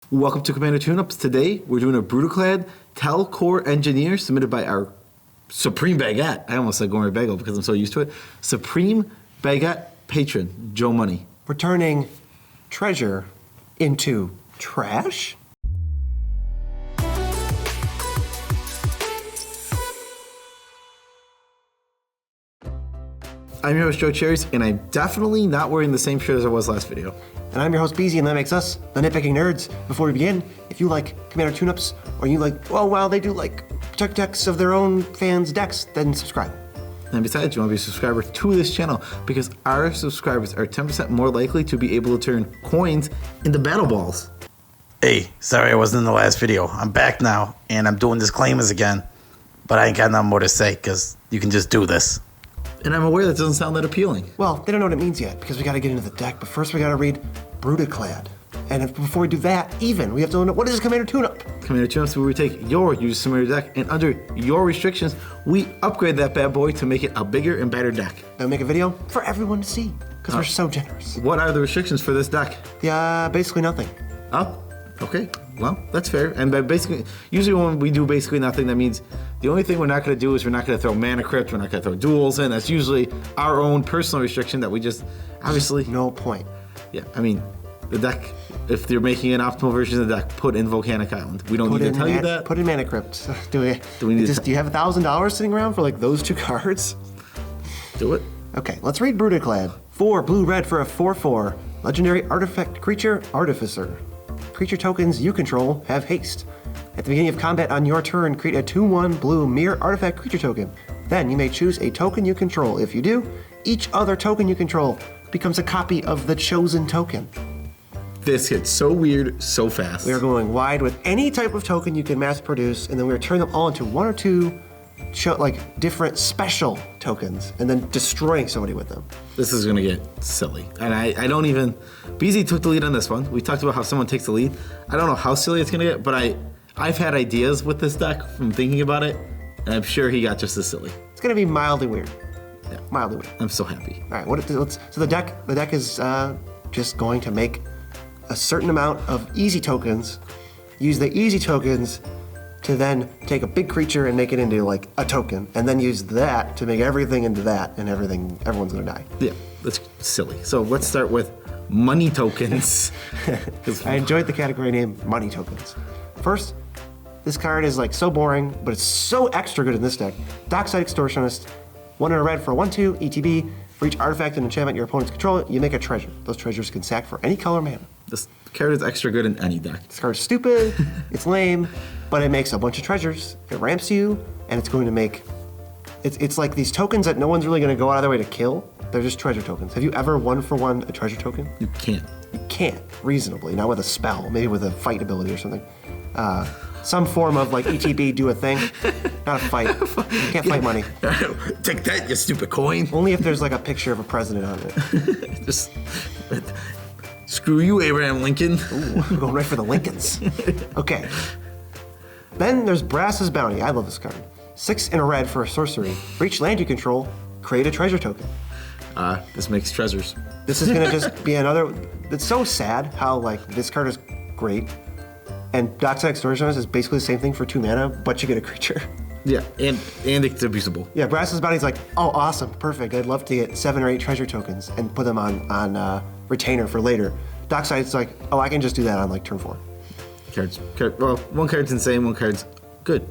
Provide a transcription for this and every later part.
Welcome to Commander Tune-Ups. Today, we're doing a Brudiclad Telchor Engineer submitted by our Supreme Baguette. I almost said Gourmet Bagel because I'm so used to it. Supreme Baguette patron, Joe Money. We're turning treasure into trash? I'm your host, Joe Cherries, and I'm definitely not wearing the same shirt as I was last video. And I'm your host, Beezy, and that makes us the Nitpicking Nerds. Before we begin, if you like Commander Tune-Ups, or you like, oh, wow, they do like protect decks of their own fans' decks, then subscribe. And besides, you want to be a subscriber to this channel because our subscribers are 10% more likely to be able to turn coins into battle balls. Hey, sorry I wasn't in the last video. I'm back now, and I'm doing disclaimers again. But I ain't got nothing more to say, because you can just do this. And I'm aware that doesn't sound that appealing. Well, they don't know what it means yet, because we gotta get into the deck, but first we gotta read Brudiclad. And before we do that, we have to know, what is a Commander Tune-Up? Commander Tune-Ups, where we take your user submitted deck, and under your restrictions, we upgrade that bad boy to make it a bigger and better deck. Then we make a video for everyone to see, because we're so generous. What are the restrictions for this deck? Yeah, basically nothing. Oh, okay. Well, that's fair. And by basically, usually when we do basically nothing, that means the only thing we're not going to do is we're not going to throw Mana Crypt, we're not going to throw duels in. That's usually our own personal restriction that we just, obviously. No point. Yeah, I mean, the deck, if they're making an optimal version of the deck, put in Volcanic Island. We don't need to tell you that. Put in Mana Crypt. Do you have $1,000 sitting around for like those two cards? Do it. Okay, let's read Brudiclad. 4 blue-red for a 4/4. Legendary artifact creature, Artificer. Creature tokens you control have haste. At the beginning of combat on your turn, create a 2/1 blue mirror artifact creature token. Then you may choose a token you control. If you do, each other token you control becomes a copy of the chosen token. This gets so weird so fast. We are going wide with any type of token you can mass produce, and then we are turning them all into one or two different special tokens, and then destroying somebody with them. This is gonna get silly. And I don't even, BZ took the lead on this one. We talked about how someone takes the lead. I don't know how silly it's gonna get, but I've had ideas with this deck from thinking about it, and I'm sure he got just as silly. It's gonna be mildly weird. Yeah. Mildly weird. I'm so happy. All right, so the deck is just going to make a certain amount of easy tokens, use the easy tokens to then take a big creature and make it into like a token, and then use that to make everything into that, and everyone's gonna die. Yeah, that's silly. So let's start with money tokens. I enjoyed the category name, money tokens. First, this card is like so boring, but it's so extra good in this deck. Dockside Extortionist, 1 and a red for a 1/2, ETB. For each artifact and enchantment your opponents control, you make a treasure. Those treasures can sack for any color mana. This card is extra good in any deck. This card's stupid, it's lame, but it makes a bunch of treasures. It ramps you, and it's going to make... It's like these tokens that no one's really going to go out of their way to kill. They're just treasure tokens. Have you ever 1-for-1 a treasure token? You can't. You can't, reasonably. Not with a spell, maybe with a fight ability or something. Some form of like ETB do a thing, not a fight. You can't fight money. Take that, you stupid coin. Only if there's like a picture of a president on it. Just screw you, Abraham Lincoln. Ooh, we're going right for the Lincolns. Okay. Then there's Brass's Bounty. I love this card. 6 and a red for a sorcery. For each land you control, create a treasure token. This makes treasures. This is gonna just be another. It's so sad how like this card is great, and Dockside Extortionist is basically the same thing for 2 mana, but you get a creature. Yeah, and it's abusable. Yeah, Brass's Bounty's like, oh, awesome, perfect. I'd love to get 7 or 8 treasure tokens and put them on retainer for later. Dockside's like, oh, I can just do that on like turn 4. Well, one card's insane, one card's good.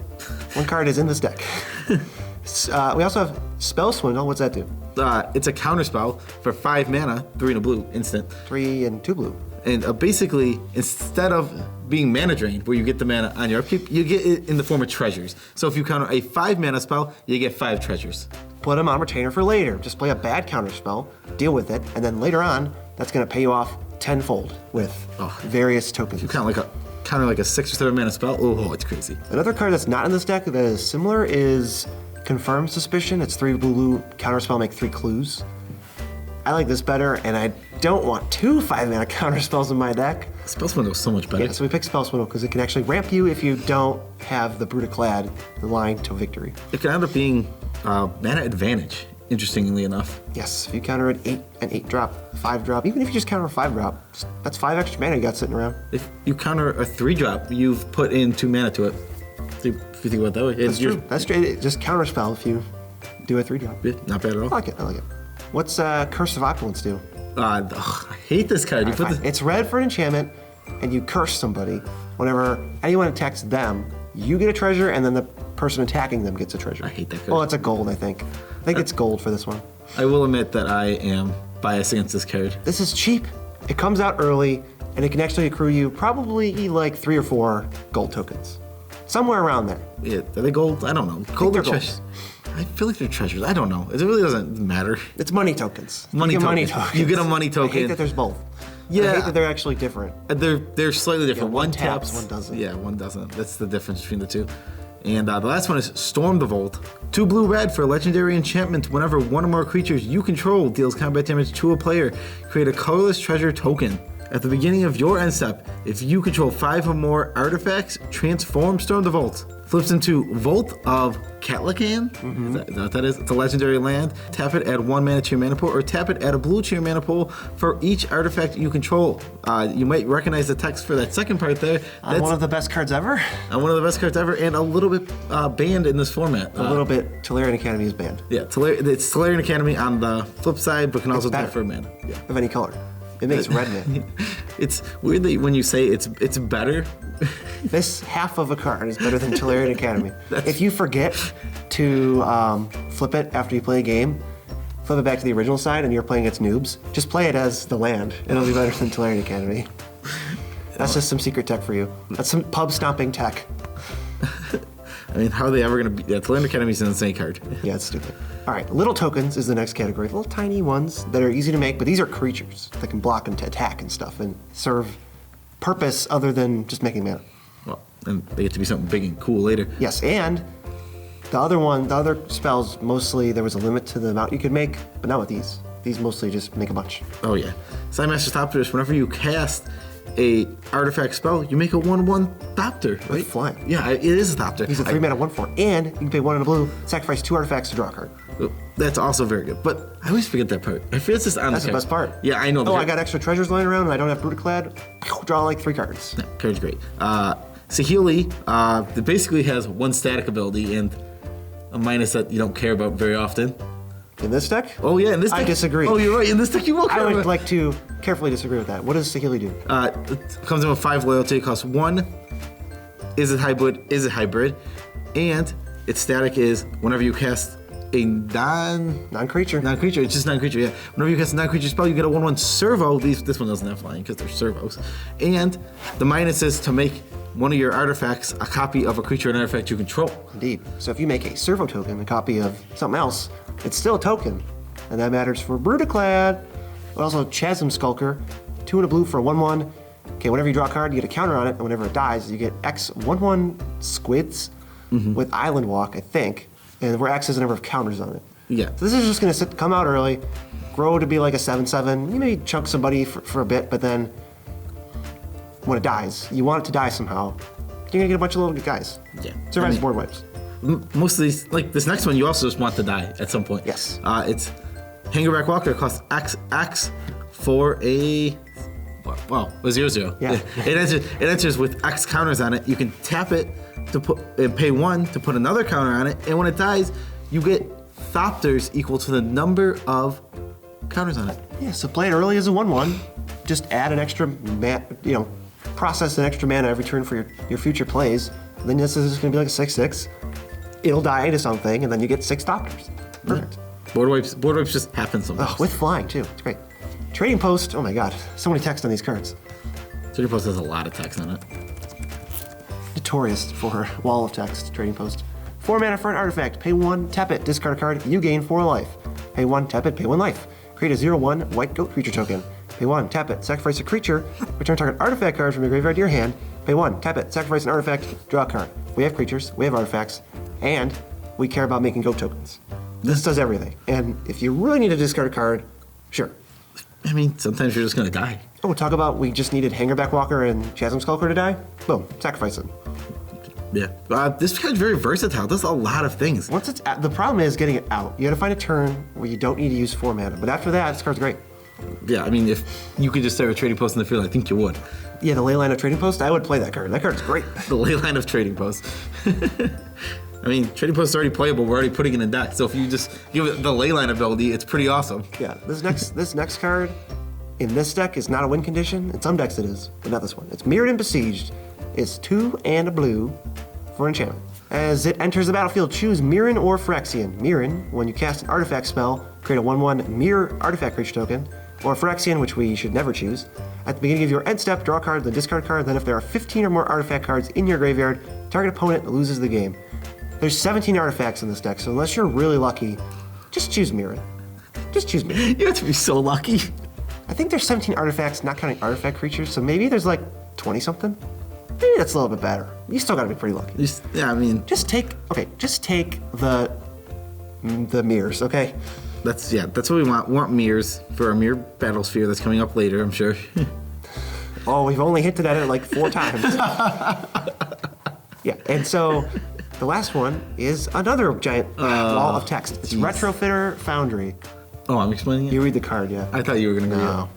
One card is in this deck. We also have Spell Swindle. What's that do? It's a counter spell for 5 mana, 3 and a blue, instant. 3 and 2 blue. And basically, instead of being mana drained, where you get the mana on your upkeep, you get it in the form of treasures. So if you counter a 5 mana spell, you get 5 treasures. Put them on retainer for later. Just play a bad counter spell, deal with it, and then later on, that's going to pay you off tenfold with various tokens. You counter like a 6 or 7 mana spell. Oh, it's crazy. Another card that's not in this deck that is similar is Confirmed Suspicion. It's 3 blue counter spell, make 3 clues. I like this better, and I don't want 2 5-mana counter spells in my deck. Spell Swindle is so much better. Yeah, so we picked Spell Swindle because it can actually ramp you if you don't have the Brudiclad line to victory. It can end up being mana advantage interestingly enough. Yes, if you counter an 8 drop, 5 drop, even if you just counter a 5 drop, that's 5 extra mana you got sitting around. If you counter a 3 drop, you've put in 2 mana to it. If you think about it that way. That's true. That's straight. Just counter spell if you do a 3 drop. Yeah, not bad at all. I like it. What's Curse of Opulence do? I hate this card. You put this. It's red for an enchantment, and you curse somebody. Whenever anyone attacks them, you get a treasure, and then the person attacking them gets a treasure. I hate that card. Well, it's a gold, I think. I think it's gold for this one. I will admit that I am biased against this card. This is cheap. It comes out early, and it can actually accrue you probably like 3 or 4 gold tokens. Somewhere around there. Yeah, are they gold? I don't know. Gold or they're gold. treasures? I feel like they're treasures. I don't know. It really doesn't matter. It's money tokens. Money you get token. money tokens. You get a money I token. hate that there's both. Yeah. I hate that they're actually different. They're slightly different. Yeah, one taps, one doesn't. Yeah, one doesn't. That's the difference between the two. And the last one is Storm the Vault. 2 blue-red for a legendary enchantment. Whenever one or more creatures you control deals combat damage to a player, create a colorless treasure token. At the beginning of your end step, if you control 5 or more artifacts, transform Storm the Vault. Flips into Vault of Catlacan. Is that what that is? It's a legendary land. Tap it, add 1 mana to your mana pool, or tap it, add a blue to your mana pool for each artifact you control. You might recognize the text for that second part there. That's One of the best cards ever. one of the best cards ever, and a little bit banned in this format. A little bit. Telerian Academy is banned. Yeah, it's Telchor Academy on the flip side, but can also tap better. for mana. Yeah. Of any color. It makes red mana. It's weird that when you say it's better. This half of a card is better than Telerian Academy. If you forget to flip it after you play a game, flip it back to the original side and you're playing against noobs, just play it as the land. It'll be better than Telerian Academy. That's just some secret tech for you. That's some pub stomping tech. I mean, how are they ever going to be? Yeah, Telchor Academy is an insane card. Yeah, it's stupid. All right, little tokens is the next category. Little tiny ones that are easy to make, but these are creatures that can block and attack and stuff and serve purpose other than just making mana. Well, and they get to be something big and cool later. Yes, and the other spells, mostly there was a limit to the amount you could make, but not with these. These mostly just make a bunch. Oh yeah, Sidemaster's Thopterus. Whenever you cast a artifact spell, you make a 1/1 Thopter, right? With flying. Yeah, it is a Thopter. He's a 3 mana 1/4, and you can pay 1 in a blue, sacrifice 2 artifacts to draw a card. That's also very good, but I always forget that part. I forget it's just on That's the best part. Yeah, I know. Oh, I got extra treasures lying around, and I don't have Brudiclad. Draw like 3 cards. Yeah, card's great. Saheeli, it basically has 1 static ability and a minus that you don't care about very often. In this deck? Oh yeah, in this deck. I disagree. Oh, you're right. In this deck, you will care I would about. like to carefully disagree with that. What does Saheeli do? It comes in with 5 loyalty. It costs 1. Is it hybrid? And its static is whenever you cast a Non-creature. non-creature. It's just non-creature. Yeah. Whenever you cast a non-creature spell, you get a 1/1 servo. This one doesn't have flying because they're servos. And the minus is to make one of your artifacts a copy of a creature and artifact you control. Indeed. So if you make a servo token, a copy of something else, it's still a token. And that matters for Brudiclad. But also Chasm Skulker, 2 and a blue for a 1/1. Okay, whenever you draw a card, you get a counter on it, and whenever it dies, you get X 1/1 squids with Island Walk, I think. And where X is the number of counters on it. Yeah. So this is just gonna come out early, grow to be like a 7/7. You may chunk somebody for a bit, but then when it dies, you want it to die somehow. You're gonna get a bunch of little guys. Yeah. Survives I mean, board wipes. Most of these, like this next one, you also just want to die at some point. Yes. It's Hangerback Walker. It costs X for a. Wow, a 0/0. Yeah. It enters with X counters on it. You can tap it to put and pay 1 to put another counter on it, and when it dies, you get Thopters equal to the number of counters on it. Yeah, so play it early as a 1/1. Just add an extra process an extra mana every turn for your future plays. And then this is going to be like a 6/6. It'll die to something, and then you get 6 Thopters. Perfect. Board wipes just happen sometimes. Oh, with flying, too. It's great. Trading Post, oh my god, so many text on these cards. Trading Post has a lot of text on it. Notorious for wall of text, Trading Post. 4 mana for an artifact. Pay 1, tap it, discard a card, you gain 4 life. Pay 1, tap it, pay 1 life. Create a 0/1 white goat creature token. Pay 1, tap it, sacrifice a creature, return target artifact card from your graveyard to your hand. Pay 1, tap it, sacrifice an artifact, draw a card. We have creatures, we have artifacts, and we care about making goat tokens. This does everything. And if you really need to discard a card, sure. I mean, sometimes you're just gonna die. Oh, talk about we just needed Hangerback Walker and Chasm Skulker to die? Boom, sacrifice them. Yeah. This card's very versatile. It does a lot of things. Once it's the problem is getting it out. You got to find a turn where you don't need to use 4 mana. But after that, this card's great. Yeah, I mean, if you could just start a trading post in the field, I think you would. Yeah, the Leyline of Trading Post, I would play that card. That card's great. The ley line of trading post. I mean, trading post is already playable. We're already putting it in a deck. So if you just give it the ley line ability, it's pretty awesome. Yeah, this next card in this deck is not a win condition. In some decks it is, but not this one. It's Mirrored and Besieged. It's 2 and a blue for enchantment. As it enters the battlefield, choose Mirren or Phyrexian. Mirren, when you cast an artifact spell, create a 1/1 mirror artifact creature token, or Phyrexian, which we should never choose. At the beginning of your end step, draw a card, then discard card. Then if there are 15 or more artifact cards in your graveyard, target opponent loses the game. There's 17 artifacts in this deck, so unless you're really lucky, just choose Mirren. Just choose Mirren. You have to be so lucky. I think there's 17 artifacts, not counting artifact creatures, so maybe there's like 20-something. Maybe that's a little bit better. You still gotta be pretty lucky. Yeah, I mean, Just take the mirrors, okay? that's what we want. We want mirrors for our mirror battle sphere that's coming up later, I'm sure. Oh, we've only hinted at it like 4 times. Yeah, and so the last one is another giant wall of text. It's Retrofitter Foundry. Oh, I'm explaining it? You read the card, yeah. I thought you were going to go. No.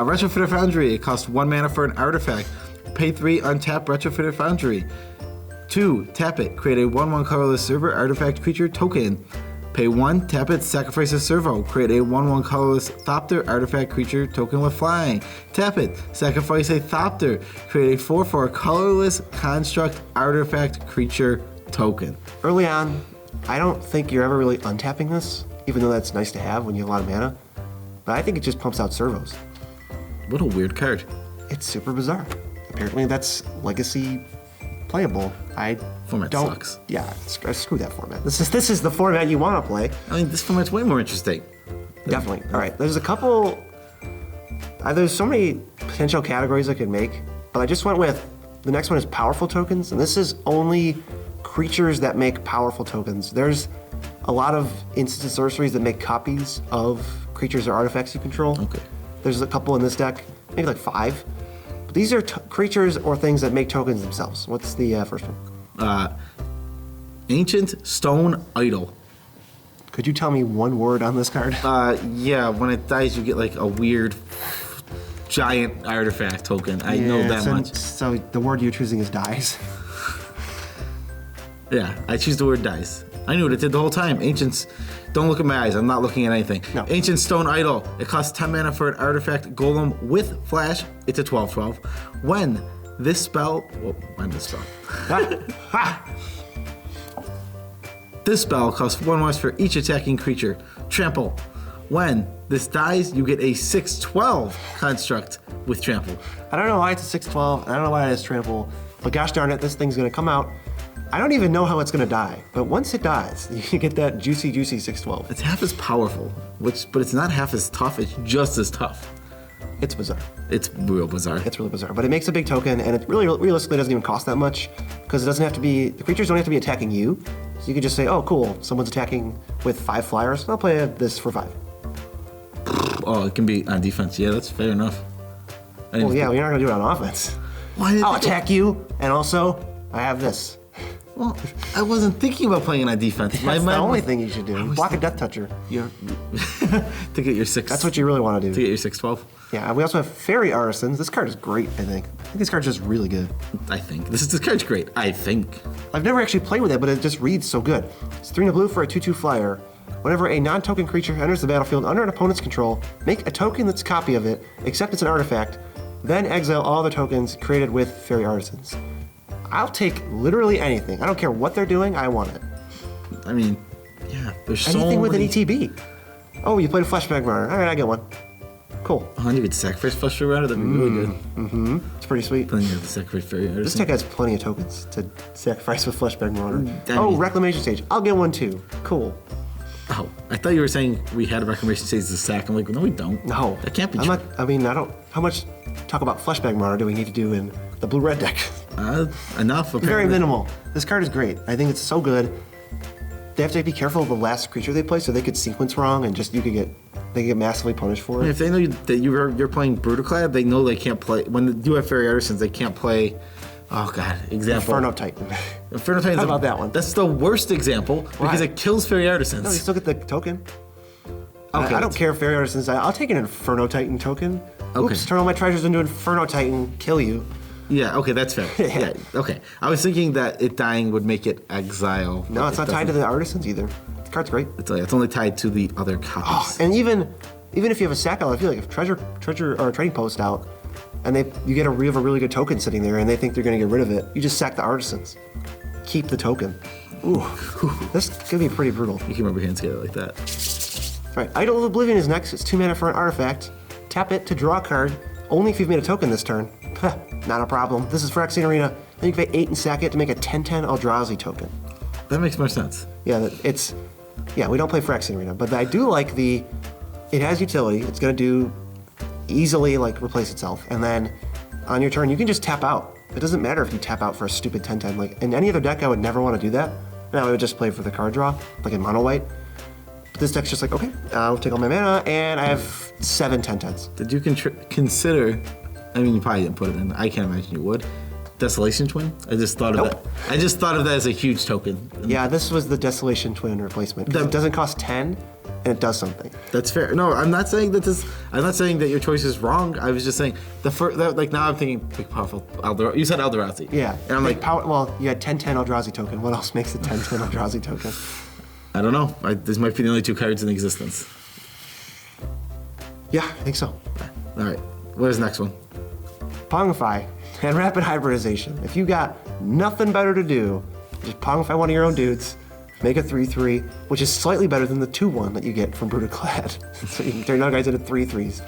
Retrofitter Foundry. It costs 1 mana for an artifact. Pay 3, untap Retrofitter Foundry. 2, tap it. Create a 1/1 colorless server artifact creature token. Pay 1, tap it, sacrifice a servo. Create a 1/1 colorless Thopter artifact creature token with flying. Tap it, sacrifice a Thopter. Create a 4/4 colorless construct artifact creature token. Early on, I don't think you're ever really untapping this, even though that's nice to have when you have a lot of mana. But I think it just pumps out servos. What a weird card. It's super bizarre. Apparently that's legacy playable. Format don't, sucks. Yeah, screw that format. This is the format you want to play. I mean, this format's way more interesting. Definitely. All right, there's a couple. There's so many potential categories I could make, but I just went with the next one is powerful tokens, and this is only creatures that make powerful tokens. There's a lot of instant sorceries that make copies of creatures or artifacts you control. Okay. There's a couple in this deck, maybe like 5. But these are creatures or things that make tokens themselves. What's the first one? Ancient Stone Idol. Could you tell me one word on this card? Yeah, when it dies, you get like a weird giant artifact token. I know that much. So the word you're choosing is dies. Yeah, I choose the word dice. I knew what it did the whole time. Ancients, don't look at my eyes. I'm not looking at anything. No. Ancient Stone Idol. It costs 10 mana for an artifact golem with flash. It's a 12/12. When this spell, I misspelled. This spell costs 1 West for each attacking creature. Trample. When this dies, you get a 6/12 construct with trample. I don't know why it's a 6/12. I don't know why it is trample. But gosh darn it, this thing's gonna come out. I don't even know how it's gonna die. But once it dies, you get that juicy 6/12. It's half as powerful, but it's not half as tough. It's just as tough. It's bizarre. It's real bizarre. It's really bizarre. But it makes a big token, and it really realistically doesn't even cost that much because it doesn't have to be. The creatures don't have to be attacking you. So you could just say, oh, cool, someone's attacking with 5 flyers. I'll play this for 5. Oh, it can be on defense. Yeah, that's fair enough. Well, yeah, you're not gonna do it on offense. Why did I'll attack you, and also I have this. Well, I wasn't thinking about playing on defense. That's the only thing you should do. Block a Death Toucher. Yeah. To get your 6. That's what you really want to To do. get your 6/12. Yeah, we also have Fairy Artisans. This card is great, I think. I think this card's just really good. I think this card's great. I think. I've never actually played with it, but it just reads so good. It's 3 and a blue for a 2/2 flyer. Whenever a non-token creature enters the battlefield under an opponent's control, make a token that's a copy of it, except it's an artifact, then exile all the tokens created with Fairy Artisans. I'll take literally anything. I don't care what they're doing, I want it. I mean, yeah, there's so Anything with an many. ETB. Oh, you played a Flashback Runner. All right, I get one. Cool. Oh, and you could sacrifice Flush Router. That'd be really good. It's pretty sweet. Then you have to sacrifice Fairy This Artisan. deck has plenty of tokens to sacrifice with Flashback Runner. I Oh, mean- Reclamation Stage. I'll get one too. Cool. Oh, I thought you were saying we had a reclamation stage as a sack. I'm like, no, we don't. No. That can't be I'm true. not, I mean, I don't. How much talk about Flashback Runner do we need to do in the blue-red deck? Enough. Very apparently. minimal. This card is great. I think it's so good. They have to be careful of the last creature they play, so they could sequence wrong and just they could get massively punished for it. If they know that you're playing Brudiclad, they know they can't play. When you have Fairy Artisans, they can't play Oh God, example. Inferno Titan. Inferno Titan's How about that one? That's the worst example because Why? it kills fairy artisans. No, you still get the token. Okay, I don't care if Fairy Artisans die. I'll take an Inferno Titan token. Okay. Oops, turn all my treasures into Inferno Titan, kill you. Yeah, okay, that's fair. Yeah. Okay. I was thinking that it dying would make it exile. No, it's not tied to the Artisans either. The card's great. It's only tied to the other copies. And even if you have a sack out, I feel like if treasure or a trading post out, and you have a really good token sitting there, and they think they're going to get rid of it, you just sack the Artisans. Keep the token. Ooh, this could be pretty brutal. You can rub your hands together like that. All right, Idol of Oblivion is next. It's 2 mana for an artifact. Tap it to draw a card, only if you've made a token this turn. Not a problem. This is for Phyrexian Arena. Then you can pay 8 and sack it to make a 10/10 Eldrazi token. That makes more sense. Yeah, we don't play Phyrexian Arena, but I do like it has utility. It's going to do easily replace itself. And then on your turn, you can just tap out. It doesn't matter if you tap out for a stupid 10/10. Like in any other deck, I would never want to do that. And I would just play for the card draw, like in mono white. But this deck's just like, okay, I'll take all my mana, and I have 7 10/10s. Did you consider? I mean, you probably didn't put it in. I can't imagine you would. Desolation Twin. I just thought of that. I just thought of that as a huge token. Yeah, this was the Desolation Twin replacement. 'Cause it doesn't cost 10, and it does something. That's fair. No, I'm not saying that I'm not saying that your choice is wrong. I was just saying now I'm thinking big powerful Eldrazi. You said Eldrazi. Yeah. And I'm like, well, you had 10/10 Eldrazi token. What else makes a 10/10 Eldrazi token? I don't know. This might be the only 2 cards in existence. Yeah, I think so. All right. Where's the next one? Pongify and Rapid Hybridization. If you got nothing better to do, just Pongify one of your own dudes, make a 3/3, which is slightly better than the 2/1 that you get from Brudiclad. So you can turn other guys into 3/3s.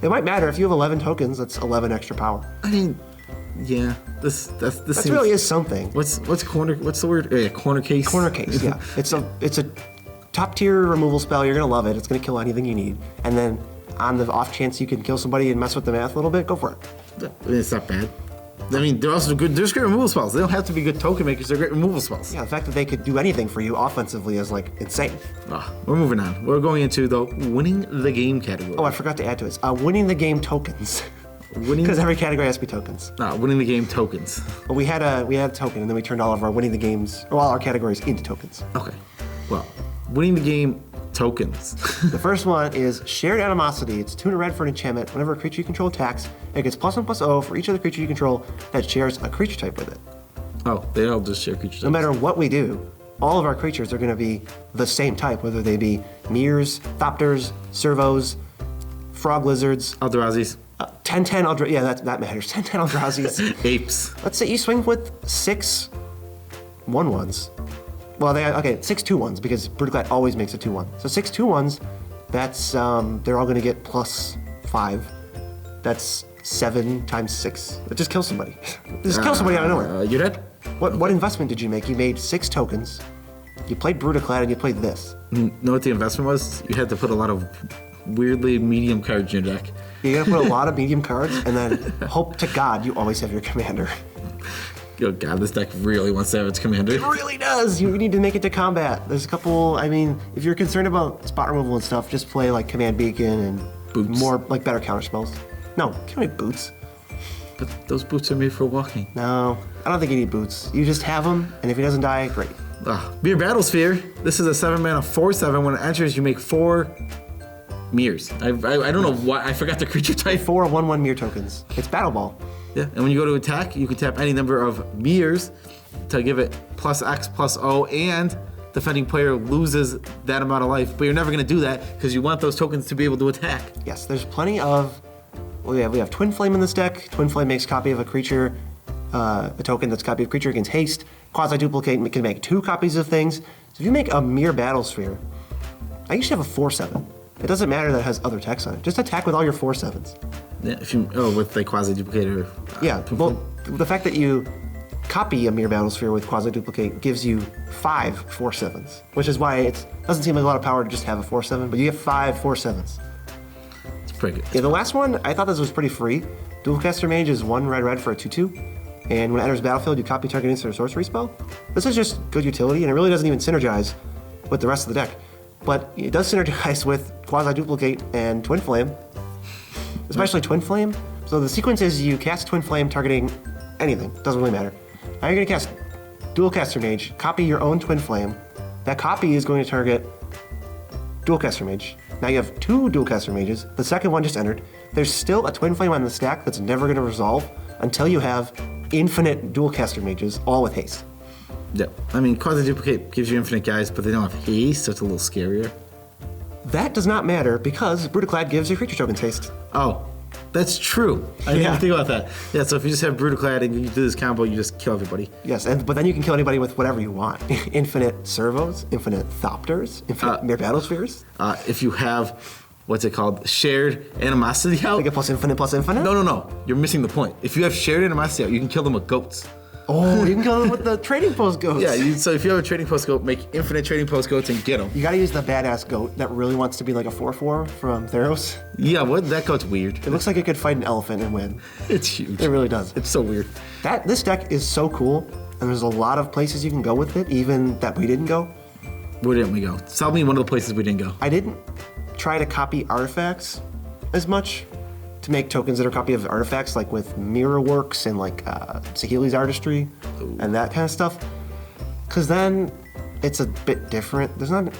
It might matter if you have 11 tokens. That's 11 extra power. I mean, yeah. This That really is something. What's corner? What's the word? Yeah, corner case. Corner case. Yeah. It's a top tier removal spell. You're gonna love it. It's gonna kill anything you need. And then on the off chance you can kill somebody and mess with the math a little bit, go for it. It's not bad. I mean, they're also good. There's great removal spells. They don't have to be good token makers. They're great removal spells. Yeah, the fact that they could do anything for you offensively is insane. We're moving on. We're going into the winning the game category. Oh, I forgot to add to it. Winning the game tokens. Because every category has to be tokens. Winning the game tokens. Well, we had a token, and then we turned all of our winning the games, or all our categories into tokens. Okay. Well, winning the game tokens. The first one is Shared Animosity. It's 2 red for an enchantment. Whenever a creature you control attacks, it gets +1/+0 for each other creature you control that shares a creature type with it. Oh, they all just share creature types. No matter what we do, all of our creatures are going to be the same type, whether they be Mears, Thopters, Servos, Frog Lizards. Eldrazi's. 10/10 Eldrazi. Yeah, that matters. 10/10 Eldrazi's. Apes. Let's say you swing with 6 1/1s. Well, 6 2/1s because Brudiclad always makes a 2/1. So 6 2/1s, that's they're all going to get +5. That's 7 times 6. It just kills somebody. Just kill somebody out of nowhere. You're dead. What investment did you make? You made 6 tokens. You played Brudiclad and you played this. Know what the investment was? You had to put a lot of weirdly medium cards in your deck. You got to put a lot of medium cards and then hope to God you always have your commander. Oh God, this deck really wants to have its commander. It really does. You need to make it to combat. There's a couple. I mean, if you're concerned about spot removal and stuff, just play Command Beacon and Boots. More better counter spells. No, you don't need boots. But those boots are made for walking. No, I don't think you need boots. You just have them, and if he doesn't die, great. Mere Battlesphere. This is a 7-mana 4/7. When it enters, you make 4 mirrors. I don't know why. I forgot the creature type. 4 1/1 mirror tokens. It's Battle Ball. Yeah, and when you go to attack, you can tap any number of mirrors to give it +X/+O, and defending player loses that amount of life. But you're never going to do that because you want those tokens to be able to attack. Yes, there's plenty of. We have Twin Flame in this deck. Twin Flame makes copy of a creature, a token that's copy of creature against haste. Quasi Duplicate can make 2 copies of things. So if you make a Mere Battlesphere, I usually have a 4/7. It doesn't matter that it has other text on it. Just attack with all your 4/7s. Yeah, if you with the Quasi Duplicator. Yeah, well, the fact that you copy a Mere Battlesphere with Quasi Duplicate gives you 5 4/7s, which is why it doesn't seem like a lot of power to just have a 4/7, but you get 5 4/7s. It's pretty good. Yeah, the last one, I thought this was pretty free. Dualcaster Mage is 1 red for a 2/2, and when it enters the battlefield, you copy target instant or sorcery spell. This is just good utility, and it really doesn't even synergize with the rest of the deck. But it does synergize with Quasi Duplicate and Twin Flame, especially Twin Flame. So the sequence is you cast Twin Flame targeting anything. Doesn't really matter. Now you're going to cast Dual Caster Mage, copy your own Twin Flame. That copy is going to target Dual Caster Mage. Now you have 2 Dual Caster Mages. The second one just entered. There's still a Twin Flame on the stack that's never going to resolve until you have infinite Dual Caster Mages, all with haste. Yeah. I mean, Quasi-Duplicate gives you infinite guys, but they don't have haste, so it's a little scarier. That does not matter because Brudiclad gives your creature tokens haste. Oh, that's true. I didn't even think about that. Yeah, so if you just have Brudiclad and you do this combo, you just kill everybody. Yes, but then you can kill anybody with whatever you want. Infinite Servos, infinite Thopters, infinite Mere Battlespheres. If you have, what's it called, shared animosity out. They get plus infinite, plus infinite? No. You're missing the point. If you have shared animosity out, you can kill them with goats. Oh, you can kill them with the Trading Post Goats. Yeah, so if you have a Trading Post Goat, make infinite Trading Post Goats and get them. You gotta use the badass goat that really wants to be like a 4/4 from Theros. Yeah, what? That goat's weird. It looks like it could fight an elephant and win. It's huge. It really does. It's so weird. This deck is so cool, and there's a lot of places you can go with it, even that we didn't go. Where didn't we go? Tell me one of the places we didn't go. I didn't try to copy artifacts as much to make tokens that are a copy of artifacts, like with Mirror Works and like Sahili's Artistry and that kind of stuff. Because then it's a bit different. There's not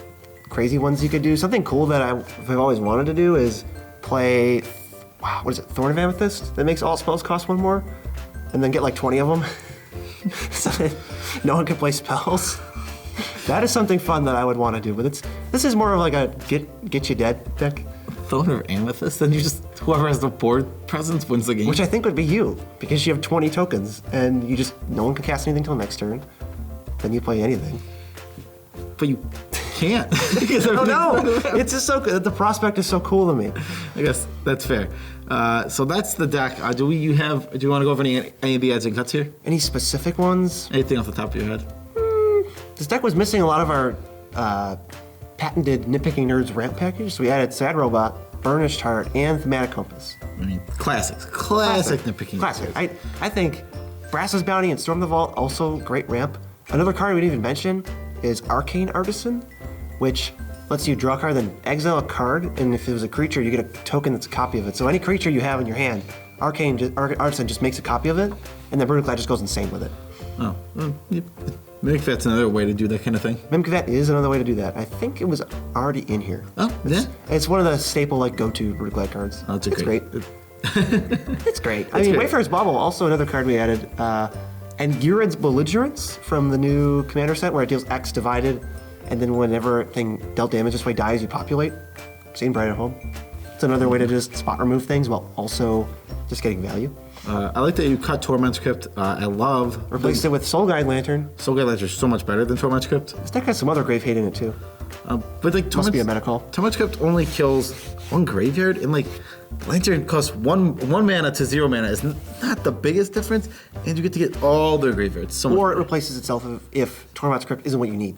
crazy ones you could do. Something cool that I've always wanted to do is play, what is it, Thorn of Amethyst? That makes all spells cost 1 more, and then get like 20 of them. So that no one can play spells. That is something fun that I would want to do, but this is more of like a get you dead deck. Thorn of Amethyst, then you just, whoever has the board presence wins the game. Which I think would be you, because you have 20 tokens, and no one can cast anything till next turn. Then you play anything. But you can't. Oh no! It's just so good. The prospect is so cool to me. I guess that's fair. So that's the deck. Do you want to go over any of the adds and cuts here? Any specific ones? Anything off the top of your head? This deck was missing a lot of our patented Nitpicking Nerds ramp package. So we added Sad Robot, Burnished Heart, and Thematic Compass. I mean, classics. Classic Nitpicking. Classic. I think Brass's Bounty and Storm the Vault, also great ramp. Another card we didn't even mention is Arcane Artisan, which lets you draw a card, then exile a card, and if it was a creature, you get a token that's a copy of it. So any creature you have in your hand, Arcane Artisan just makes a copy of it, and then Brudiclad just goes insane with it. Oh, yep. Mimic Vet's another way to do that kind of thing. Mimic Vet is another way to do that. I think it was already in here. Oh, yeah? It's one of the staple go-to Brudiclad cards. Oh, it's great. It's great. I mean, Wayfarer's Bauble, also another card we added. And Gurid's Belligerence from the new Commander set, where it deals X divided, and then whenever a thing dealt damage this way dies, you populate. Seen Bright at Home. It's another way to just spot remove things while also just getting value. I like that you cut Torment's Crypt. I love... Replaced it with Soul Guide Lantern. Soul Guide Lantern is so much better than Torment's Crypt. This deck has some other grave hate in it too. But like Must be a meta call. Torment's Crypt only kills 1 graveyard, and like Lantern costs one mana to 0 mana is not the biggest difference, and you get to get all their graveyards. Or it replaces itself if Torment's Crypt isn't what you need.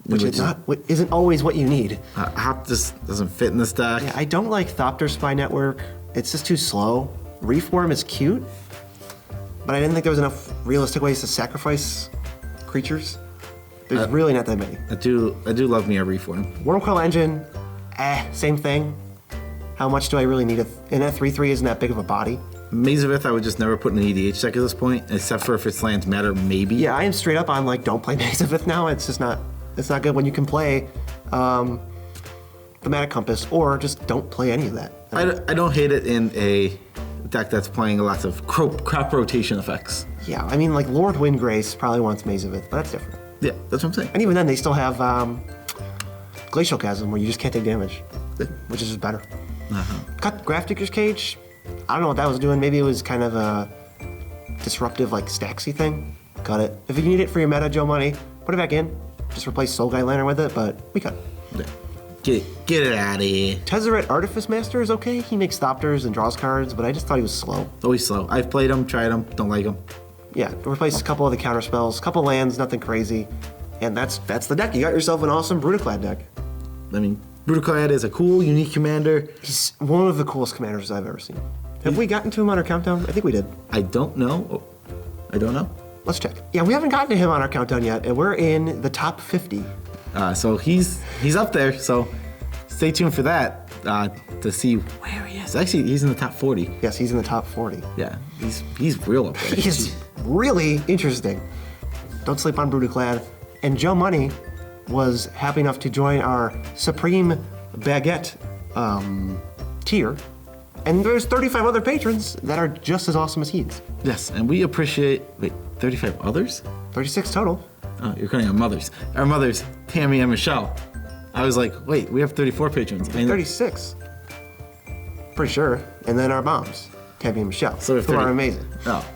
Which isn't always what you need. Hop just doesn't fit in this deck. Yeah, I don't like Thopter Spy Network. It's just too slow. Reform is cute, but I didn't think there was enough realistic ways to sacrifice creatures. There's really not that many. I do love me a Reform. Wormcoil Engine, same thing. How much do I really need it? And that 3/3 isn't that big of a body. Maze of Ith I would just never put in an EDH deck at this point, except for if its lands matter, maybe. Yeah, I am straight up on like, don't play Maze of Ith now. It's just not, it's not good when you can play Thematic Compass, or just don't play any of that. I don't hate it in a deck that's playing lots of crop rotation effects. Yeah, I mean, like Lord Windgrace probably wants Maze of Ith, but that's different. Yeah, that's what I'm saying. And even then, they still have Glacial Chasm, where you just can't take damage, which is just better. Cut Grafdigger's Cage. I don't know what that was doing. Maybe it was kind of a disruptive, like, Staxy thing. Cut it. If you need it for your meta, Joe Money, put it back in. Just replace Soul Guide Lantern with it, but we cut it. Yeah. Get it out of here. Tezzeret Artifice Master is okay. He makes Thopters and draws cards, but I just thought he was slow. Always slow. I've played him, tried him, don't like him. Yeah, replace a couple of the counter spells, couple lands, nothing crazy. And that's the deck. You got yourself an awesome Brudiclad deck. I mean, Brudiclad is a cool, unique commander. He's one of the coolest commanders I've ever seen. Have we gotten to him on our countdown? I think we did. I don't know. Let's check. Yeah, we haven't gotten to him on our countdown yet, and we're in the top 50. So he's up there, so stay tuned for that to see where he is. Yes, actually, he's in the top 40. Yes, he's in the top 40. Yeah, he's real up there. He's really interesting. Don't sleep on Brudiclad. And Joe Money was happy enough to join our Supreme Baguette tier. And there's 35 other patrons that are just as awesome as he is. Yes, and we appreciate, 35 others? 36 total. Oh, you're counting our mothers. Our mothers, Tammy and Michelle. I was like, wait, we have 34 patrons. 36. Pretty sure. And then our moms, Tammy and Michelle, So we have who 30. are amazing. Oh,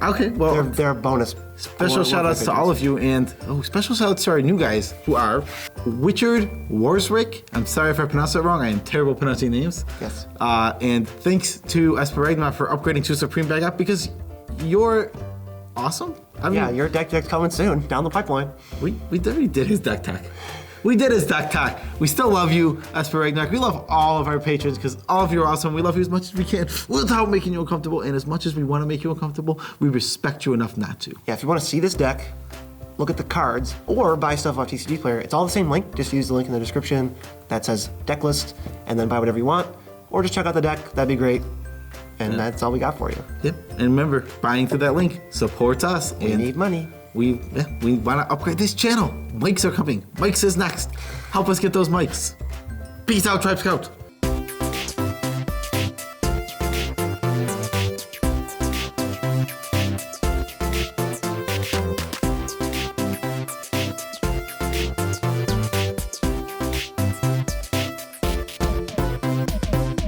okay, well, They're bonus. special shout outs to all of you, and special shout outs to our new guys who are Richard Warswick. I'm sorry if I pronounced that wrong. I am terrible pronouncing names. Yes. And thanks to Esperagma for upgrading to Supreme Baguette because you're awesome. I mean, Yeah, your deck's coming soon, down the pipeline. we already did his deck tech. We did his deck tech. We still love you, Esperagnak. We love all of our patrons because all of you are awesome. We love you as much as we can without making you uncomfortable. And as much as we want to make you uncomfortable, we respect you enough not to. Yeah, if you want to see this deck, look at the cards, or buy stuff off TCG Player. It's all the same link. Just use the link in the description that says deck list, and then buy whatever you want. Or just check out the deck. That'd be great. And that's all we got for you. Yep. And remember, buying through that link supports us. We need money. We want to upgrade this channel. Mics are coming. Mics is next. Help us get those mics. Peace out, Tribe Scout.